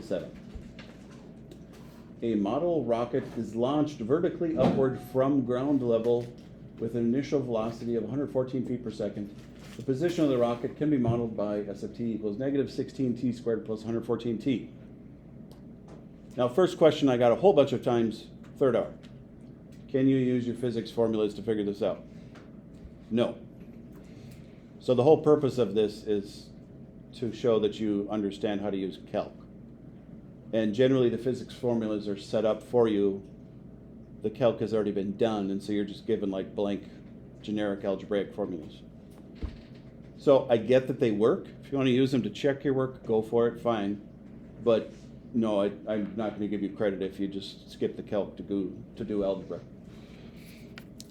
Setup. A model rocket is launched vertically upward from ground level with an initial velocity of 114 feet per second. The position of the rocket can be modeled by S of t equals negative 16t squared plus 114t. Now, first question I got a whole bunch of times, third hour. Can you use your physics formulas to figure this out? No. So the whole purpose of this is to show that you understand how to use calc. And generally the physics formulas are set up for you. The calc has already been done, and so you're just given like blank generic algebraic formulas. So I get that they work. If you want to use them to check your work, go for it, fine. But no, I'm not going to give you credit if you just skip the calc to do algebra.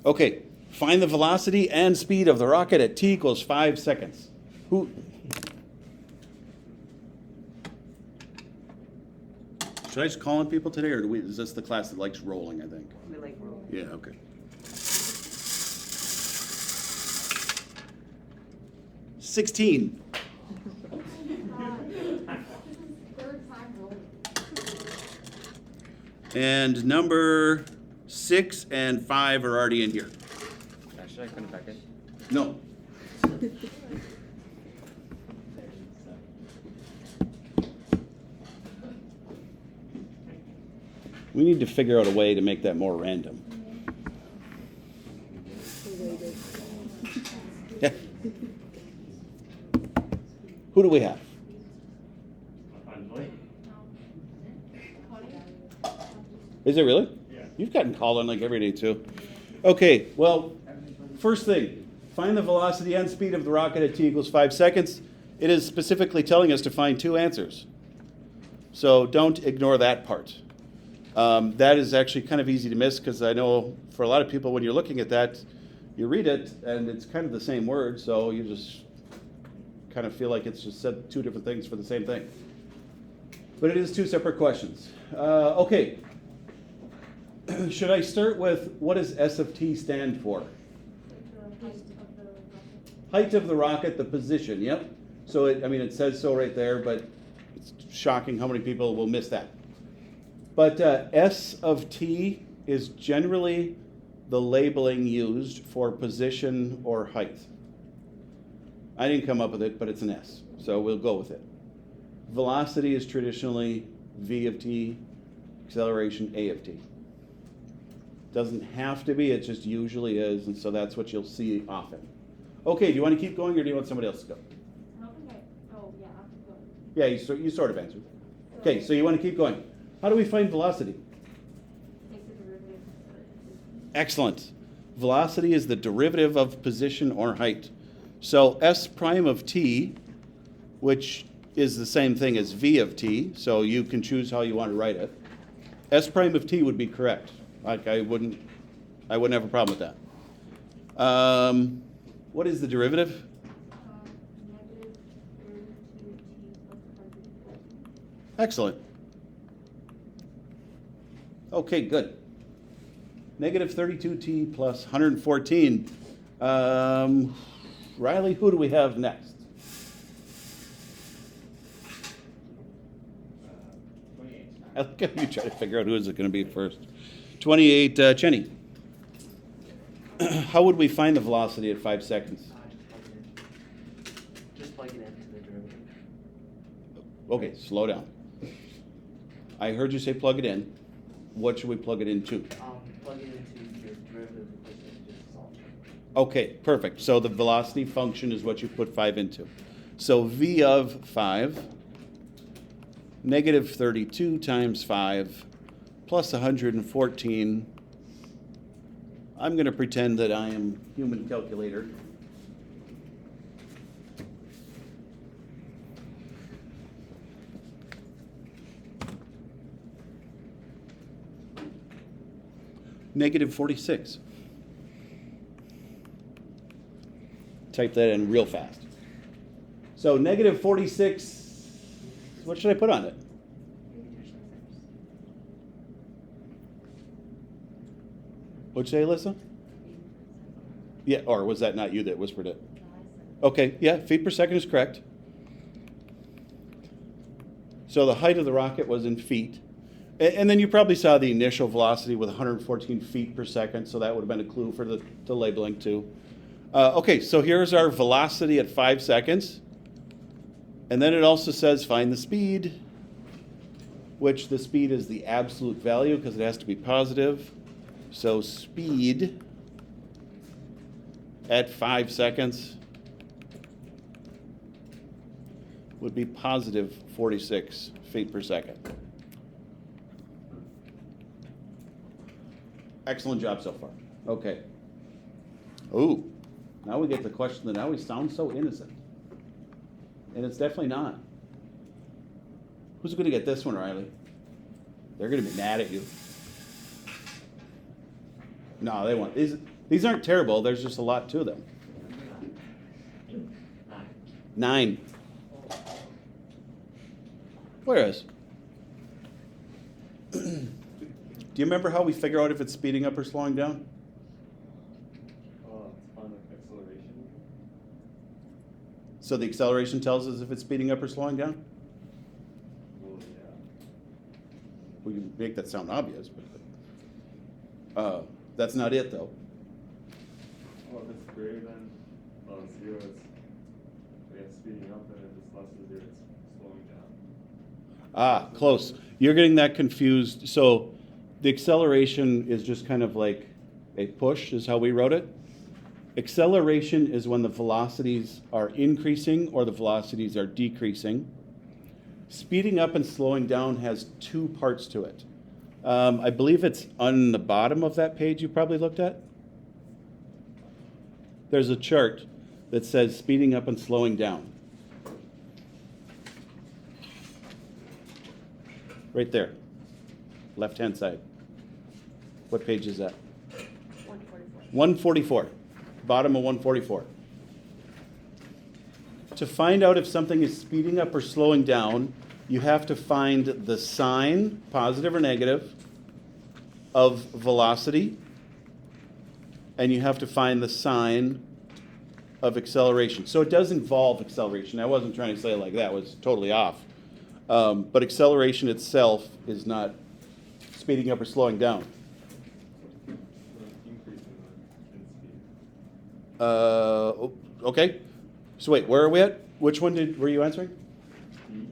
Okay, find the velocity and speed of the rocket at t equals 5 seconds. Who? Should I just call on people today, or is this the class that likes rolling, I think? We like rolling. Yeah, okay. 16. And number 6 and 5 are already in here. Should I put it back in? No. We need to figure out a way to make that more random. Yeah. Who do we have? Is it really? Yeah. You've gotten called on like every day too. Okay, well, first thing, find the velocity and speed of the rocket at t equals 5 seconds. It is specifically telling us to find two answers. So don't ignore that part. That is actually kind of easy to miss because I know for a lot of people when you're looking at that, you read it and it's kind of the same word, so you just kind of feel like it's just said two different things for the same thing. But it is two separate questions. Okay. Should I start with what does S of t stand for? Height of the rocket, the position, yep. So it says so right there, but it's shocking how many people will miss that. But S of t is generally the labeling used for position or height. I didn't come up with it, but it's an S, so we'll go with it. Velocity is traditionally v of t, acceleration a of t. Doesn't have to be, it just usually is, and so that's what you'll see often. Okay, do you want to keep going or do you want somebody else to go? I don't think I'll keep going. Yeah, you sort of answered. Okay, so you want to keep going. How do we find velocity? Take the derivative. Excellent. Velocity is the derivative of position or height. So S prime of t, which is the same thing as v of t, so you can choose how you want to write it. S prime of t would be correct. Like I wouldn't have a problem with that. What is the derivative? Negative 32t plus 114. Excellent. Okay, good. Negative 32t plus 114. Riley, who do we have next? 28. I like how you try to figure out who is it going to be first. 28, Chenny. How would we find the velocity at 5 seconds? Just plug it into the derivative. Okay, slow down. I heard you say plug it in. What should we plug it into? Plug it into your derivative equation and just solve it. Okay, perfect. So the velocity function is what you put 5 into. So v of 5, negative 32 times 5, plus 114. I'm going to pretend that I am human calculator. Negative 46. Type that in real fast. So negative 46, what should I put on it? What'd you say, Alyssa? Yeah, or was that not you that whispered it? Okay, yeah, feet per second is correct. So the height of the rocket was in feet. And then you probably saw the initial velocity with 114 feet per second, so that would have been a clue for the labeling too. Okay, so here's our velocity at 5 seconds. And then it also says find the speed, which the speed is the absolute value because it has to be positive. So speed at 5 seconds would be positive 46 feet per second. Excellent job so far. Okay. Ooh, now we get the question that now we sound so innocent. And it's definitely not. Who's going to get this one, Riley? They're going to be mad at you. No, they won't. These aren't terrible. There's just a lot to them. 9. Where is? Do you remember how we figure out if it's speeding up or slowing down? On acceleration. So the acceleration tells us if it's speeding up or slowing down? Well, yeah. We can make that sound obvious, but that's not it though. Well, if it's greater than 0, it's speeding up, and if it's less than 0, it's slowing down. Ah, close. You're getting that confused. So the acceleration is just kind of like a push, is how we wrote it. Acceleration is when the velocities are increasing or the velocities are decreasing. Speeding up and slowing down has 2 parts to it. I believe it's on the bottom of that page you probably looked at. There's a chart that says speeding up and slowing down. Right there, left-hand side. What page is that? 144. 144, bottom of 144. To find out if something is speeding up or slowing down, you have to find the sign, positive or negative, of velocity, and you have to find the sign of acceleration. So it does involve acceleration. I wasn't trying to say it like that, it was totally off. But acceleration itself is not speeding up or slowing down. Increasing in speed. Okay. So wait, where are we at? Which one were you answering? E.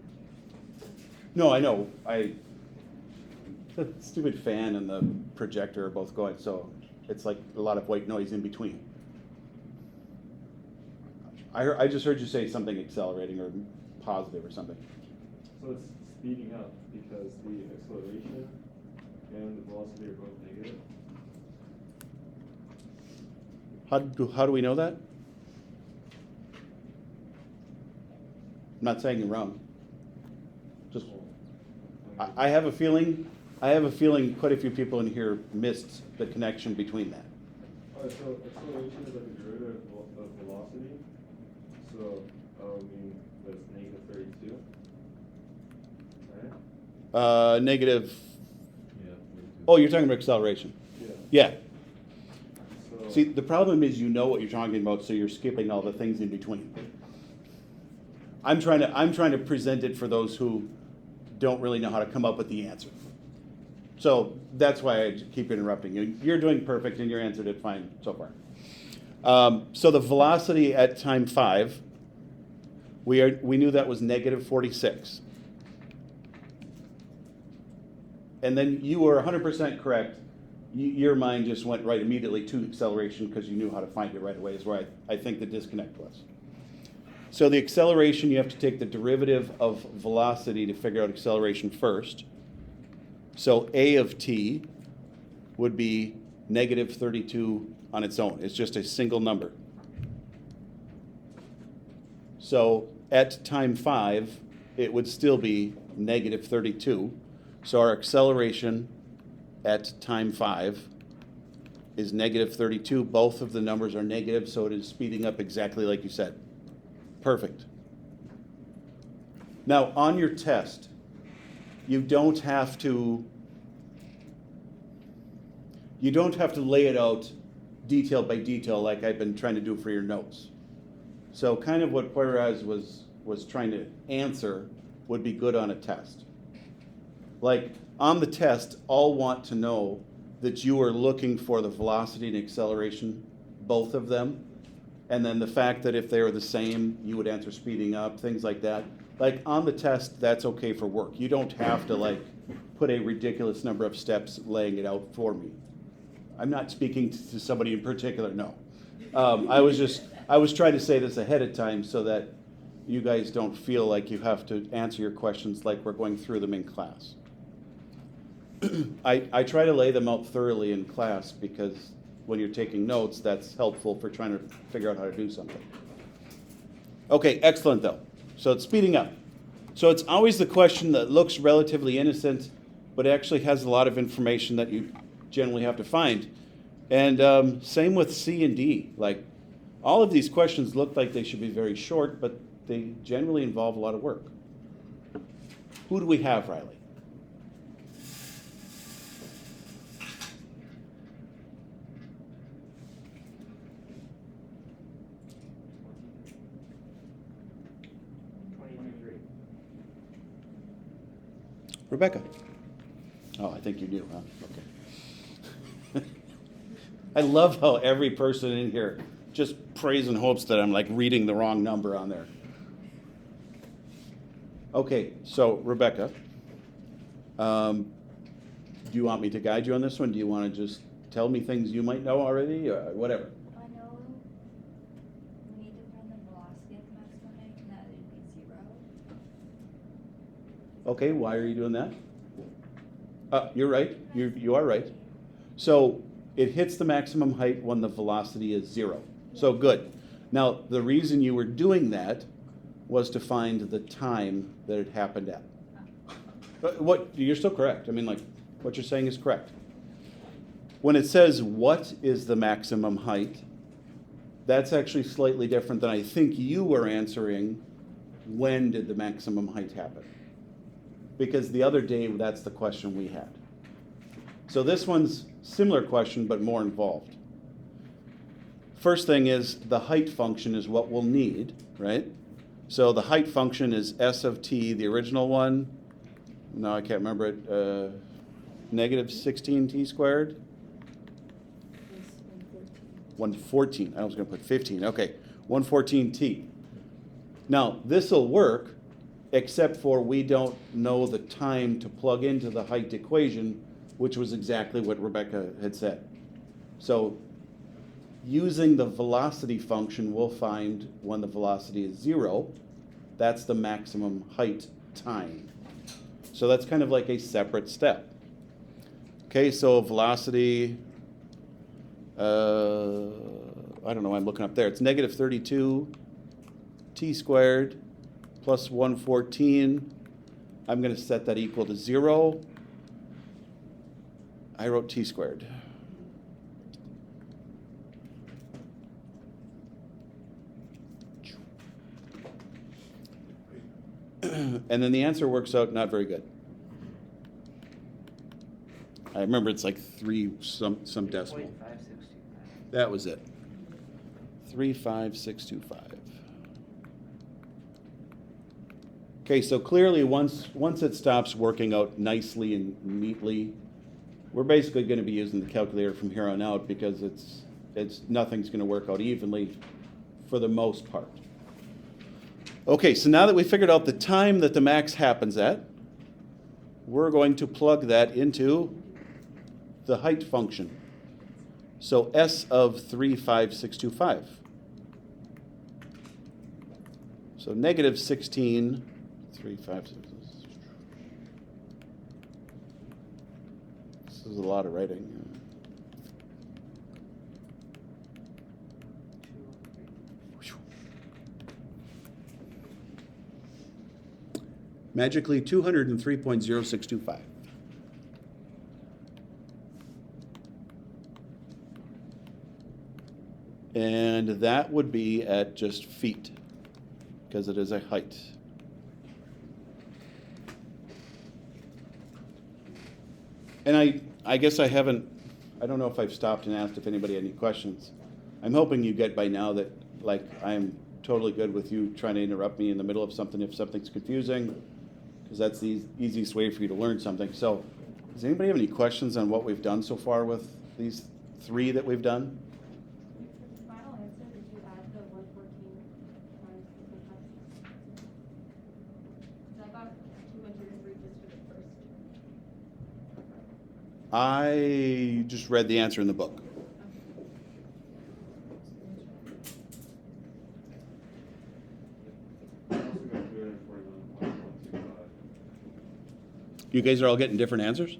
No, I know. The stupid fan and the projector are both going, so it's like a lot of white noise in between. I just heard you say something accelerating or positive or something. So it's speeding up because the acceleration and the velocity are both negative. How do we know that? I'm not saying you're wrong. Just I have a feeling quite a few people in here missed the connection between that. So acceleration is like a derivative of velocity. So mean that's negative 32. Right? Negative. Yeah. Oh, you're talking about acceleration. Yeah. Yeah. So See, the problem is you know what you're talking about, so you're skipping all the things in between. I'm trying to present it for those who don't really know how to come up with the answer. So that's why I keep interrupting you. You're doing perfect, and you answered it fine so far. So the velocity at time 5, we knew that was negative 46. And then you were 100% correct. Your mind just went right immediately to acceleration because you knew how to find it right away, is where I think the disconnect was. So the acceleration, you have to take the derivative of velocity to figure out acceleration first. So a of t would be negative 32 on its own. It's just a single number. So at time 5, it would still be negative 32. So our acceleration at time 5 is negative 32. Both of the numbers are negative, so it is speeding up exactly like you said. Perfect. Now, on your test, you don't have to lay it out detail by detail like I've been trying to do for your notes. So kind of what Poirez was trying to answer would be good on a test. Like, on the test, all want to know that you are looking for the velocity and acceleration, both of them. And then the fact that if they were the same, you would answer speeding up, things like that. Like, on the test, that's okay for work. You don't have to, like, put a ridiculous number of steps laying it out for me. I'm not speaking to somebody in particular, no. I was trying to say this ahead of time so that you guys don't feel like you have to answer your questions like we're going through them in class. I try to lay them out thoroughly in class because when you're taking notes, that's helpful for trying to figure out how to do something. Okay, excellent though. So it's speeding up. So it's always the question that looks relatively innocent, but actually has a lot of information that you generally have to find. And same with C and D. Like, all of these questions look like they should be very short, but they generally involve a lot of work. Who do we have, Riley? Rebecca. Oh, I think you knew, huh? Okay. I love how every person in here just prays and hopes that I'm like reading the wrong number on there. Okay, so Rebecca, do you want me to guide you on this one? Do you want to just tell me things you might know already, or whatever? I know we need to find the velocity at the maximum height, and that would be 0. Okay, why are you doing that? You're right. You are right. So it hits the maximum height when the velocity is 0. So good. Now, the reason you were doing that was to find the time that it happened at. What you're still correct. I mean, like, what you're saying is correct. When it says what is the maximum height, that's actually slightly different than I think you were answering. When did the maximum height happen? Because the other day, that's the question we had. So this one's similar question, but more involved. First thing is the height function is what we'll need, right? So the height function is s of t, the original one. No, I can't remember it. Negative 16t squared. 114. I was going to put 15. Okay, 114t. Now, this will work, except for we don't know the time to plug into the height equation, which was exactly what Rebecca had said. So using the velocity function, we'll find when the velocity is 0, that's the maximum height time. So that's kind of like a separate step. Okay, so velocity, I don't know, I'm looking up there. It's negative 32 t squared plus 114. I'm going to set that equal to 0. I wrote t squared. And then the answer works out not very good. I remember it's like 3 some decimal. 3.5625. That was it. 35625. Okay, so clearly once it stops working out nicely and neatly, we're basically going to be using the calculator from here on out because it's nothing's going to work out evenly for the most part. Okay, so now that we figured out the time that the max happens at, we're going to plug that into the height function. So s of 35625. So negative 16, 356. This is a lot of writing. Magically 203.0625. And that would be at just feet, because it is a height. And I guess I don't know if I've stopped and asked if anybody had any questions. I'm hoping you get by now that, like, I'm totally good with you trying to interrupt me in the middle of something if something's confusing. because that's the easiest way for you to learn something. So, does anybody have any questions on what we've done so far with these 3 that we've done? For the final answer, did you add the 114 times the 5? I got 203 just for the first. I just read the answer in the book. I also got 241.125. You guys are all getting different answers?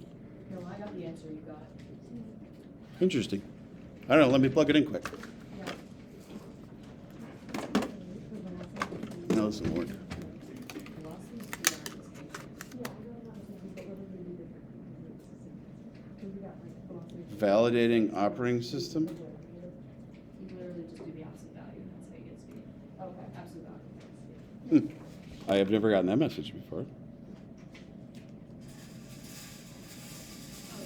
No, I got the answer you got. Interesting. I don't know, let me plug it in quick. Yeah. No, this doesn't work. Velocity, speed, and Validating operating system? you literally just do the absolute value, and that's how you get speed. Okay. Absolute value. I have never gotten that message before.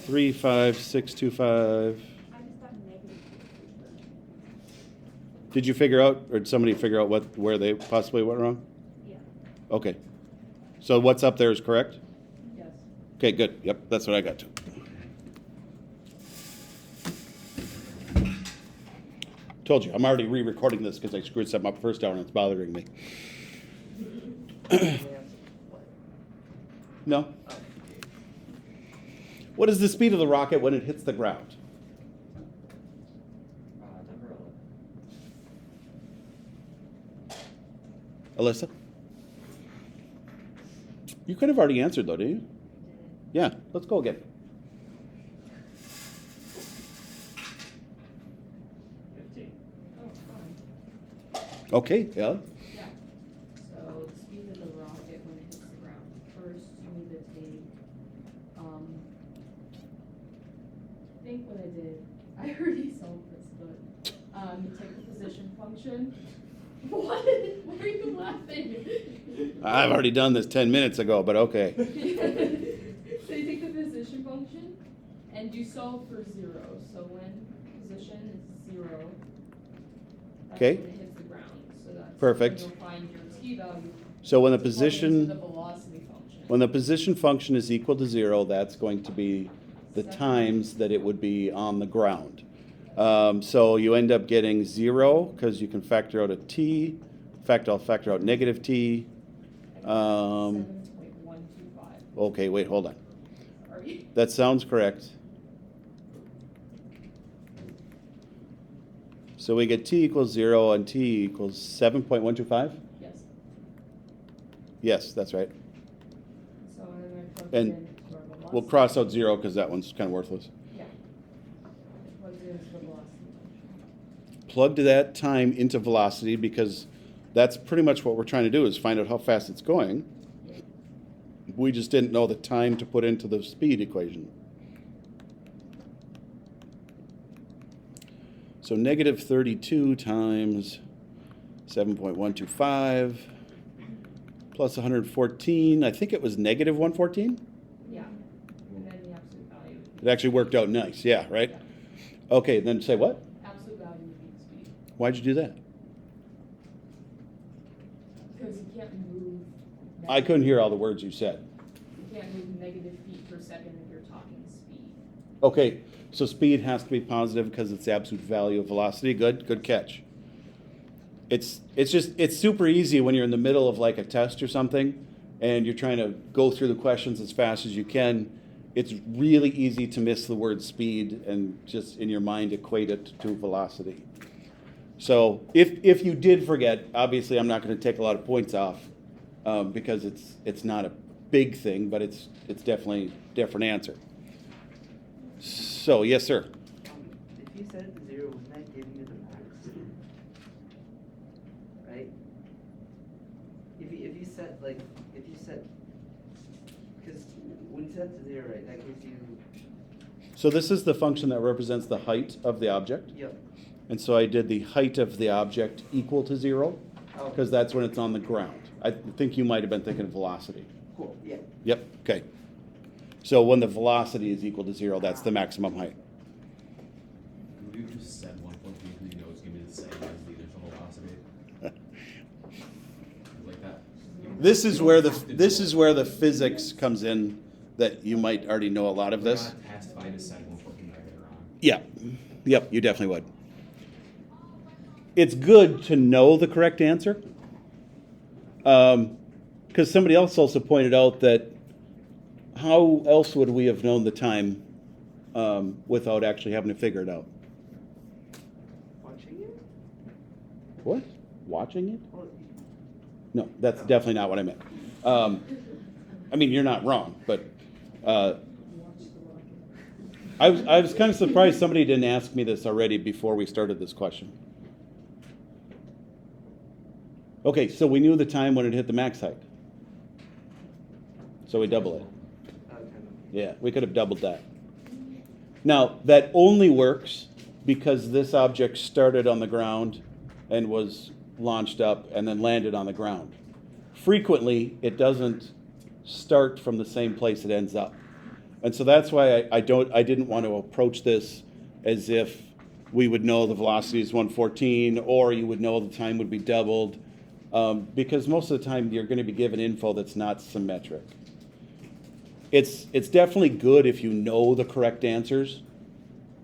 35625. I just got negative. Did you figure out, or did somebody figure out where they possibly went wrong? Yeah. Okay. So what's up there is correct? Yes. Okay, good. Yep, that's what I got to. Told you, I'm already re-recording this because I screwed something up first hour and it's bothering me. No. What is the speed of the rocket when it hits the ground? Number 11. Alyssa? You could have already answered though, didn't you? Yeah, let's go again. 15. Oh, fine. Okay, yeah. Yeah. So the speed of the rocket when it hits the ground. First, you need to take, I think what I did, I already solved this, but, you take the position function. What? Why are you laughing? I've already done this 10 minutes ago, but okay. So you take the position function and you solve for 0. So when position is 0, that's Okay. when it hits the ground. So that's Perfect. when you'll find your t value. So when the plug into position the velocity function. when the position function is equal to 0, that's going to be the times that it would be on the ground. So you end up getting 0 because you can factor out a t. In fact, I'll factor out negative t. I got 7.125. Okay, wait, hold on. Sorry. That sounds correct. So we get t equals 0 and t equals 7.125? Yes. Yes, that's right. So then I plugged And it into our velocity. We'll cross out 0 because that one's kind of worthless. Yeah. It plugs it into the velocity function. Plug that time into velocity because that's pretty much what we're trying to do is find out how fast it's going. Yeah. We just didn't know the time to put into the speed equation. So negative 32 times 7.125 plus 114. I think it was negative 114. Yeah. And then the absolute value. would It be- actually worked out nice. Yeah, right? Yeah. Okay, then say what? Absolute value would be the speed. Why'd you do that? Because you can't move. I couldn't hear all the words you said. You can't move negative feet per second if you're talking speed. Okay, so speed has to be positive because it's the absolute value of velocity. Good catch. It's super easy when you're in the middle of like a test or something and you're trying to go through the questions as fast as you can. It's really easy to miss the word speed and just in your mind equate it to velocity. So if you did forget, obviously I'm not going to take a lot of points off because it's not a big thing, but it's definitely a different answer. So yes, sir. If you set it to 0, wouldn't that give you the max? Right? If you set, because when you set it to 0, right, that gives you, So this is the function that represents the height of the object. yep. And so I did the height of the object equal to 0 Oh, because that's when it's on the ground. I think you might have been thinking of velocity. cool, yeah. Yep, okay. So when the velocity is equal to 0, that's the maximum height. Would you just set 1.3 because you know it's going to be the same as the initial velocity? Like that. This is where the physics comes in, that you might already know a lot of this. Would I not testify to said 114 I get it wrong? Yeah, yep, you definitely would. It's good to know the correct answer. Because somebody else also pointed out that how else would we have known the time without actually having to figure it out? Watching it? What? Watching it? Or, No, that's definitely not what I meant. I mean, you're not wrong, but I was kind of surprised somebody didn't ask me this already before we started this question. Okay, so we knew the time when it hit the max height. So we double it. kind of. Yeah, we could have doubled that. Now, that only works because this object started on the ground and was launched up and then landed on the ground. Frequently, it doesn't start from the same place it ends up. And so that's why I didn't want to approach this as if we would know the velocity is 114 or you would know the time would be doubled, because most of the time you're going to be given info that's not symmetric. It's definitely good if you know the correct answers,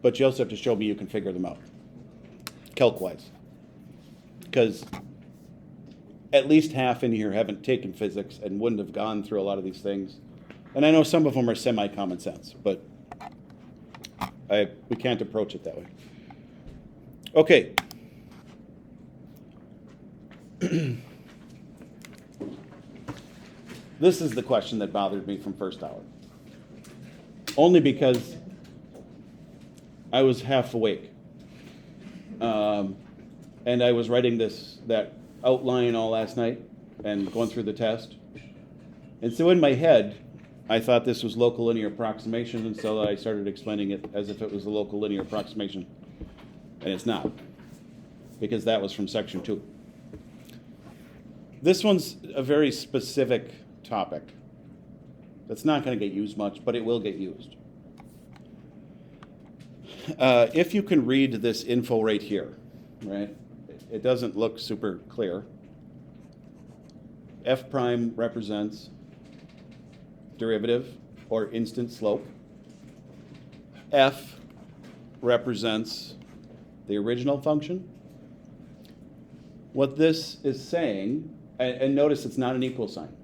but you also have to show me you can figure them out, calc-wise. Because at least half in here haven't taken physics and wouldn't have gone through a lot of these things. And I know some of them are semi-common sense, but we can't approach it that way. Okay. This is the question that bothered me from first hour. Only because I was half awake. And I was writing that outline all last night and going through the test. And so in my head, I thought this was local linear approximation, and so I started explaining it as if it was a local linear approximation. And it's not, because that was from section 2. This one's a very specific topic that's not going to get used much, but it will get used. If you can read this info right here, right? It doesn't look super clear. F prime represents derivative or instant slope. F represents the original function. What this is saying, and notice it's not an equal sign,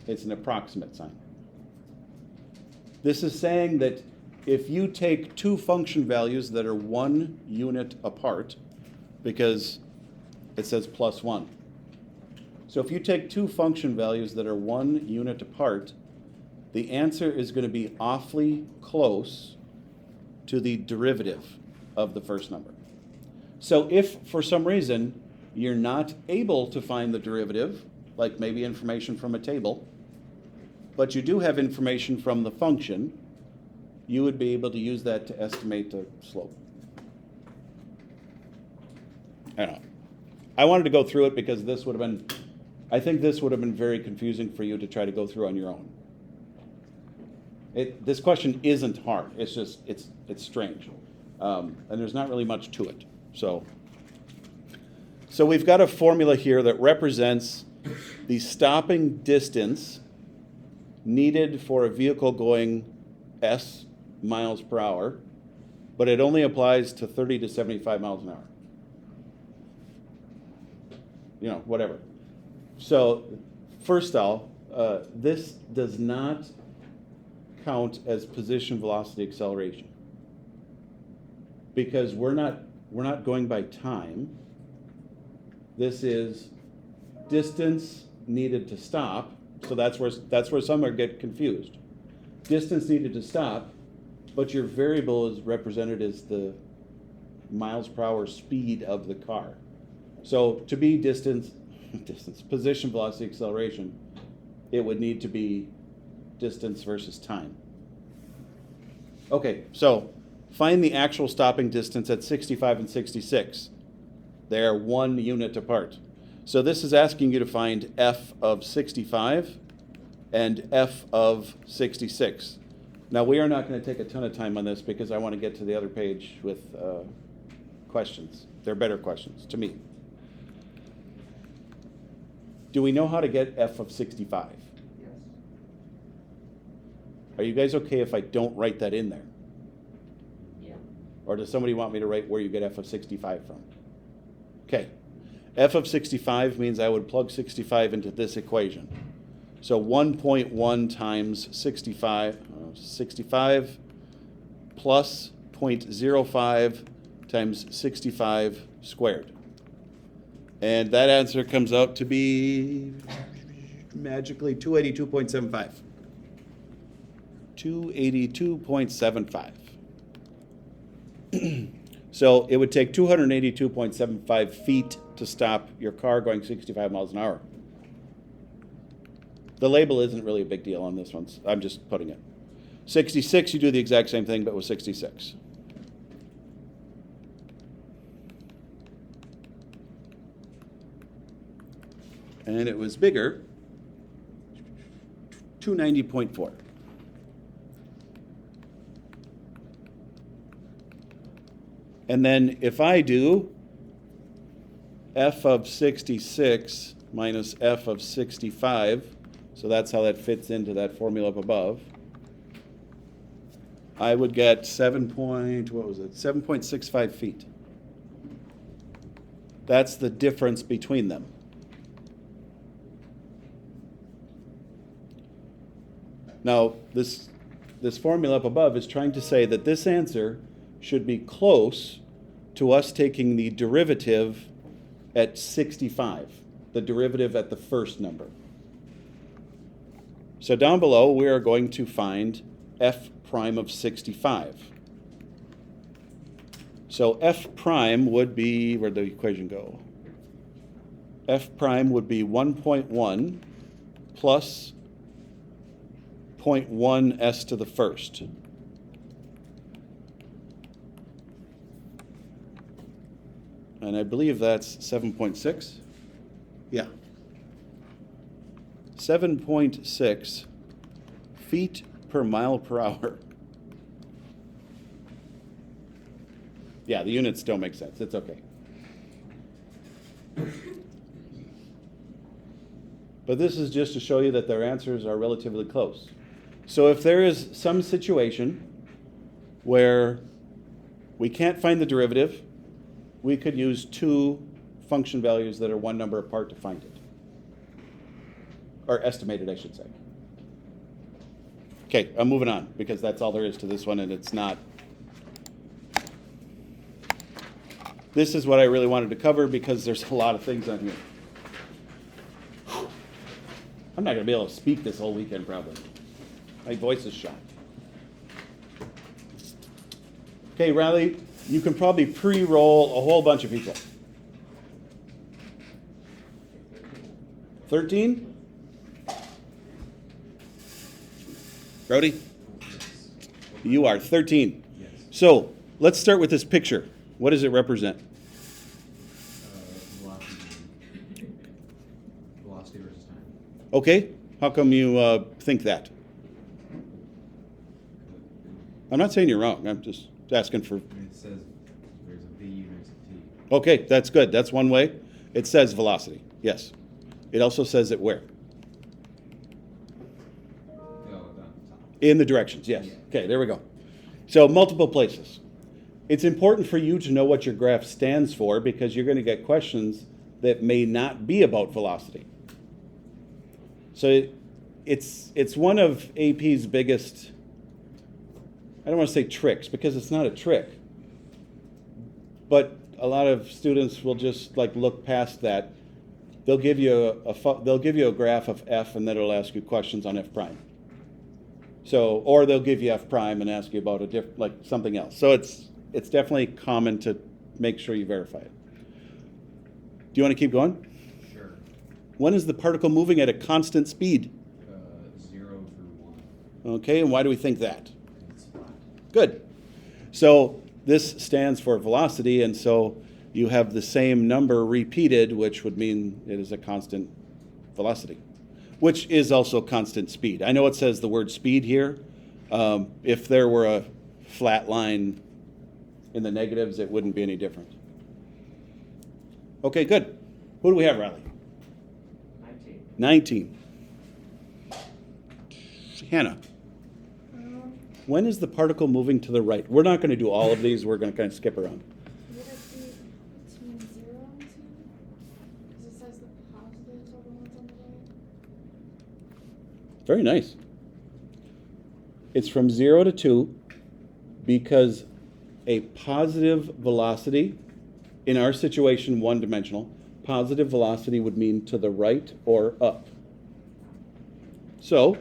it's an approximate sign. This is saying that if you take two function values that are 1 unit apart, because it says +1. So if you take two function values that are 1 unit apart, the answer is going to be awfully close to the derivative of the first number. So if for some reason you're not able to find the derivative, like maybe information from a table, but you do have information from the function, you would be able to use that to estimate the slope. I don't know. I wanted to go through it because I think this would have been very confusing for you to try to go through on your own. This question isn't hard. It's just, it's strange. And there's not really much to it. So we've got a formula here that represents the stopping distance needed for a vehicle going S miles per hour, but it only applies to 30 to 75 miles an hour. You know, whatever. So first off, this does not count as position velocity acceleration, because we're not going by time. This is distance needed to stop. So that's where some get confused. Distance needed to stop, but your variable is represented as the miles per hour speed of the car. So to be position velocity acceleration, it would need to be distance versus time. Okay, so find the actual stopping distance at 65 and 66. They are 1 unit apart. So this is asking you to find f of 65 and f of 66. Now we are not going to take a ton of time on this because I want to get to the other page with questions. They're better questions to me. Do we know how to get f of 65? Yes. Are you guys okay if I don't write that in there? Yeah. Or does somebody want me to write where you get f of 65 from? Okay. F of 65 means I would plug 65 into this equation. So 1.1 times 65 plus 0.05 times 65 squared. And that answer comes out to be magically 282.75. 282.75. So it would take 282.75 feet to stop your car going 65 miles an hour. The label isn't really a big deal on this one. I'm just putting it. 66, you do the exact same thing, but with 66. And it was bigger, 290.4. And then if I do f of 66 minus f of 65, so that's how that fits into that formula up above, I would get 7.65 feet. That's the difference between them. Now, this formula up above is trying to say that this answer should be close to us taking the derivative at 65, the derivative at the first number. So down below, we are going to find f prime of 65. So f prime would be, where'd the equation go? F prime would be 1.1 plus 0.1 s to the first. And I believe that's 7.6. Yeah. 7.6 feet per mile per hour. Yeah, the units don't make sense. It's okay. But this is just to show you that their answers are relatively close. So if there is some situation where we can't find the derivative, we could use two function values that are one number apart to find it. Or estimated, I should say. Okay, I'm moving on because that's all there is to this one, and it's not. This is what I really wanted to cover because there's a lot of things on here. I'm not going to be able to speak this whole weekend, probably. My voice is shot. Okay, Riley, you can probably pre-roll a whole bunch of people. 13? Brody? You are 13. Yes. So let's start with this picture. What does it represent? Velocity versus time. Okay, how come you think that? I'm not saying you're wrong. I'm just asking for. It says there's a V, there's a T. Okay, that's good. That's one way. It says velocity. Yes. It also says it where? Oh, down the top. In the directions, yes. Yeah. Okay, there we go. So multiple places. It's important for you to know what your graph stands for because you're going to get questions that may not be about velocity. So it's one of AP's biggest, I don't want to say tricks because it's not a trick, but a lot of students will just like look past that. They'll give you a graph of f and then it'll ask you questions on f prime. So, or they'll give you f prime and ask you about like something else. So it's definitely common to make sure you verify it. Do you want to keep going? Sure. When is the particle moving at a constant speed? 0 through 1. Okay, and why do we think that? It's flat. Good. So this stands for velocity, and so you have the same number repeated, which would mean it is a constant velocity, which is also constant speed. I know it says the word speed here. If there were a flat line in the negatives, it wouldn't be any different. Okay, good. Who do we have, Riley? 19. 19. Hannah, when is the particle moving to the right? We're not going to do all of these. We're going to kind of skip around. Would it be between 0 and 2? Because it says the positives are the ones on the right. Very nice. It's from 0 to 2 because a positive velocity, in our situation, one-dimensional, positive velocity would mean to the right or up. So,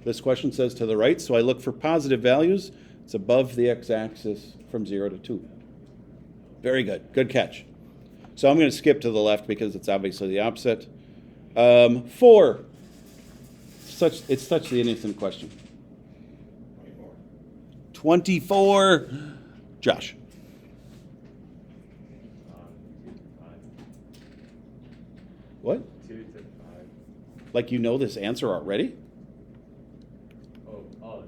this question says to the right, so I look for positive values. It's above the x-axis from 0 to 2. Very good. Good catch. So I'm going to skip to the left because it's obviously the opposite. 4. It's such the innocent question. 24. Josh. 2 to 5. What? 2 to 5. Like you know this answer already? No.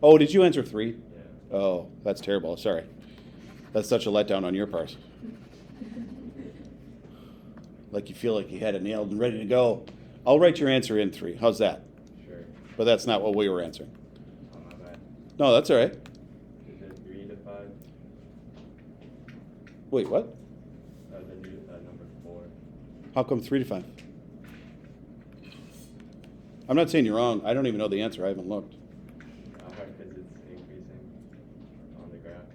Oh, did you answer 3? Yeah. Oh, that's terrible. Sorry. That's such a letdown on your part. Like you feel like you had it nailed and ready to go. I'll write your answer in 3. How's that? Sure. But that's not what we were answering. Oh, my bad. No, that's all right. Is it 3 to 5? Wait, what? The new number 4. How come 3 to 5? I'm not saying you're wrong. I don't even know the answer. I haven't looked. Because it's increasing on the graph.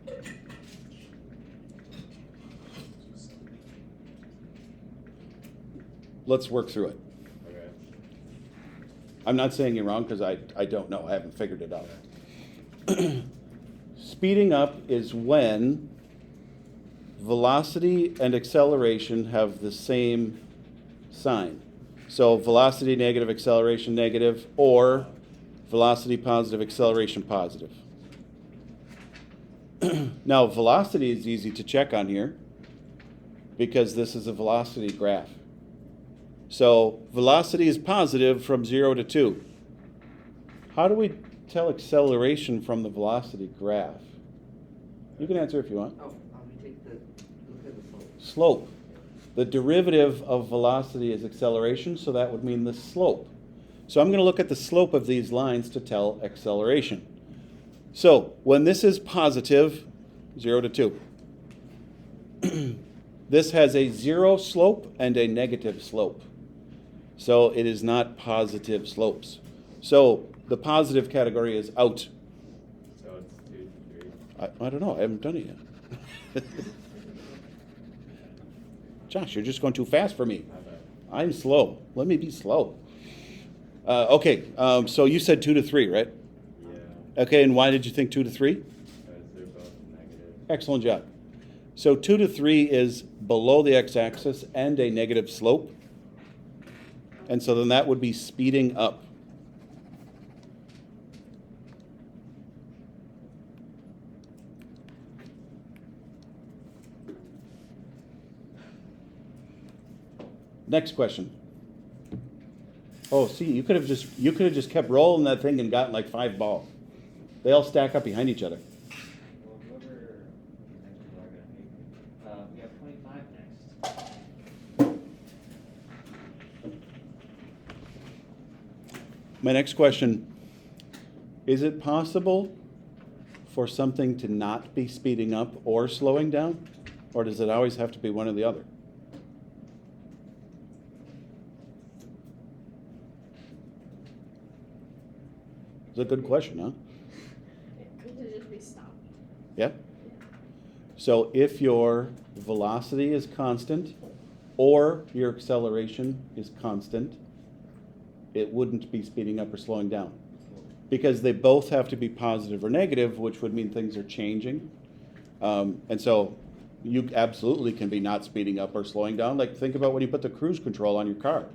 Let's work through it. Okay. I'm not saying you're wrong because I don't know. I haven't figured it out. Speeding up is when velocity and acceleration have the same sign. So velocity negative, acceleration negative, or velocity positive, acceleration positive. Now, velocity is easy to check on here because this is a velocity graph. So velocity is positive from 0 to 2. How do we tell acceleration from the velocity graph? You can answer if you want. Oh, we take the, look at the slope. Slope. The derivative of velocity is acceleration, so that would mean the slope. So I'm going to look at the slope of these lines to tell acceleration. So when this is positive, 0 to 2, this has a 0 slope and a negative slope. So it is not positive slopes. So the positive category is out. So it's 2 to 3. I don't know. I haven't done it yet. Josh, you're just going too fast for me. My bad. I'm slow. Let me be slow. Okay, so you said 2 to 3, right? Yeah. Okay, and why did you think 2 to 3? Because they're both negative. Excellent job. So 2 to 3 is below the x-axis and a negative slope. And so then that would be speeding up. Next question. Oh, see, you could have just kept rolling that thing and gotten like 5 balls. They all stack up behind each other. Well, whoever next people are gonna pick. We have 25 next. My next question, is it possible for something to not be speeding up or slowing down? Or does it always have to be one or the other? It's a good question, huh? Could it just be stopped? Yeah? So if your velocity is constant or your acceleration is constant, it wouldn't be speeding up or slowing down. Because they both have to be positive or negative, which would mean things are changing. And so you absolutely can be not speeding up or slowing down. Like think about when you put the cruise control on your car.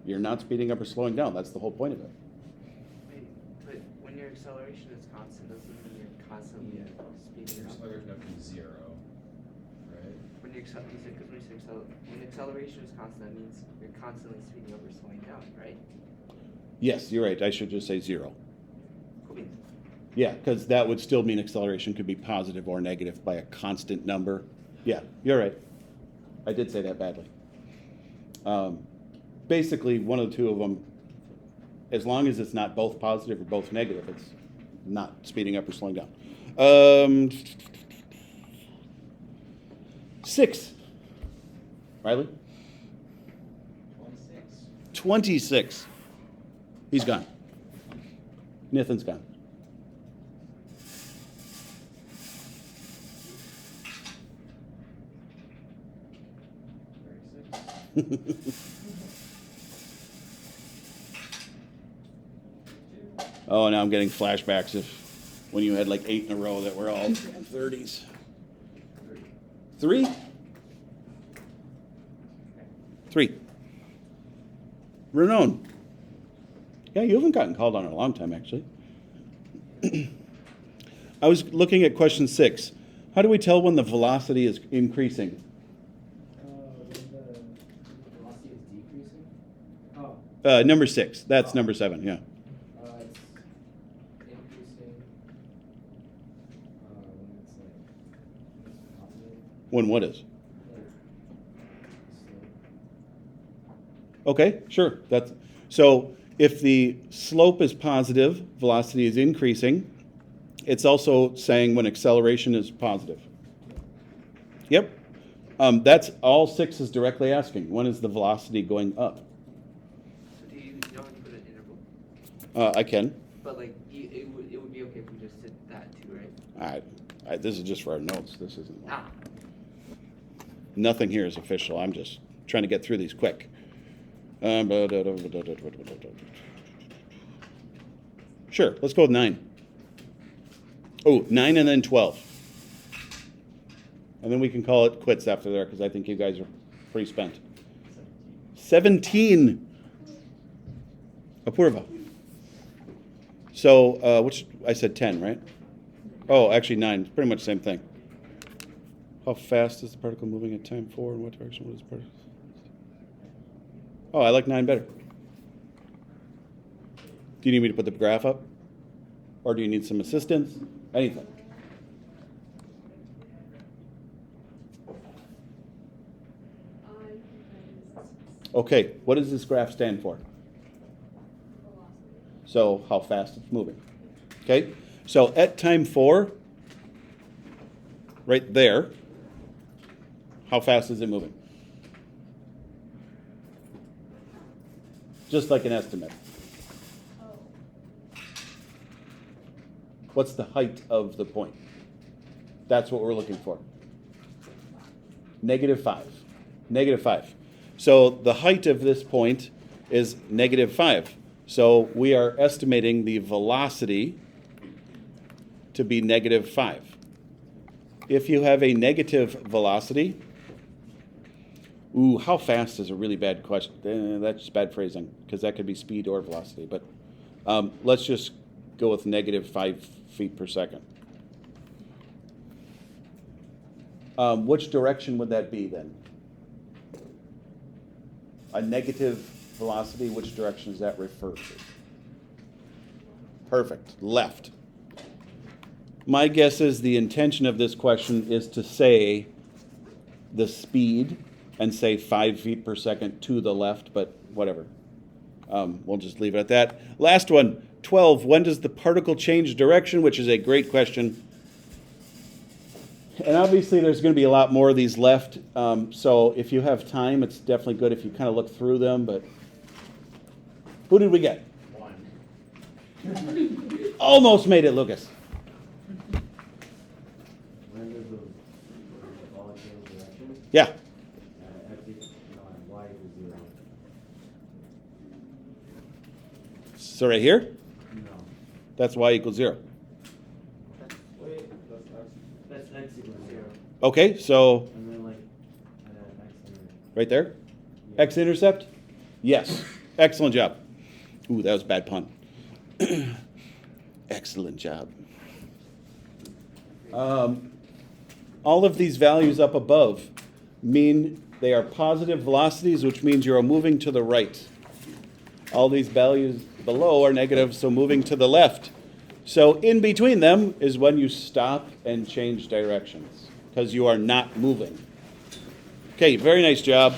You're not speeding up or slowing down. That's the whole point of it. Wait, but when your acceleration is constant, doesn't mean you're constantly speeding Your up. acceleration up to 0, right? When you when acceleration is constant, that means you're constantly speeding up or slowing down, right? Yes, you're right. I should just say 0. Cool. Yeah, because that would still mean acceleration could be positive or negative by a constant number. Yeah, you're right. I did say that badly. basically one of the two of them, as long as it's not both positive or both negative, it's not speeding up or slowing down. 6. Riley? 26. He's gone. Nathan's gone. Oh, now I'm getting flashbacks of when you had like 8 in a row that were all 30s. 3? 3. Renon. Yeah, you haven't gotten called on in a long time, actually. I was looking at question 6. How do we tell when the velocity is increasing? When the velocity is decreasing? Oh, Number 6. That's number 7, yeah. it's increasing, when it's like positive, When what is? like, slow. Okay, sure. That's so if the slope is positive, velocity is increasing. It's also saying when acceleration is positive. Yep. That's all 6 is directly asking. When is the velocity going up? So do you know how to put an interval? I can. But like, it would be okay if we just did that too, right? This is just for our notes. This isn't. Ah. Nothing here is official. I'm just trying to get through these quick. Sure, let's go with 9. Oh, 9 and then 12. And then we can call it quits after there because I think you guys are pretty spent. 17. Apurva. So, which I said 10, right? Oh, actually 9. It's pretty much the same thing. How fast is the particle moving at time 4? In what direction? What is the particle? Oh, I like 9 better. Do you need me to put the graph up? Or do you need some assistance? Anything. Okay, what does this graph stand for? So how fast it's moving. Okay, so at time 4, right there, how fast is it moving? Just like an estimate. What's the height of the point? That's what we're looking for. -5. -5. So the height of this point is -5. So we are estimating the velocity to be -5. If you have a negative velocity, how fast is a really bad question. That's bad phrasing because that could be speed or velocity. But let's just go with -5 feet per second. Which direction would that be then? A negative velocity, which direction does that refer to? Perfect, left. My guess is the intention of this question is to say the speed and say 5 feet per second to the left, but whatever. We'll just leave it at that. Last one, 12. When does the particle change direction? Which is a great question. And obviously there's going to be a lot more of these left. So if you have time, it's definitely good if you kind of look through them. But who did we get? 1. Almost made it, Lucas. When does the ball change direction? Yeah. Y equals 0. So right here, No. that's y equals 0. Wait, that's x equals 0. Okay, so And then like, x and right there, yeah. x-intercept? Yes. Excellent job. Ooh, that was a bad pun. Excellent job. All of these values up above mean they are positive velocities, which means you're moving to the right. All these values below are negative, so moving to the left. So in between them is when you stop and change directions, because you are not moving. Okay, very nice job.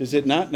Does it not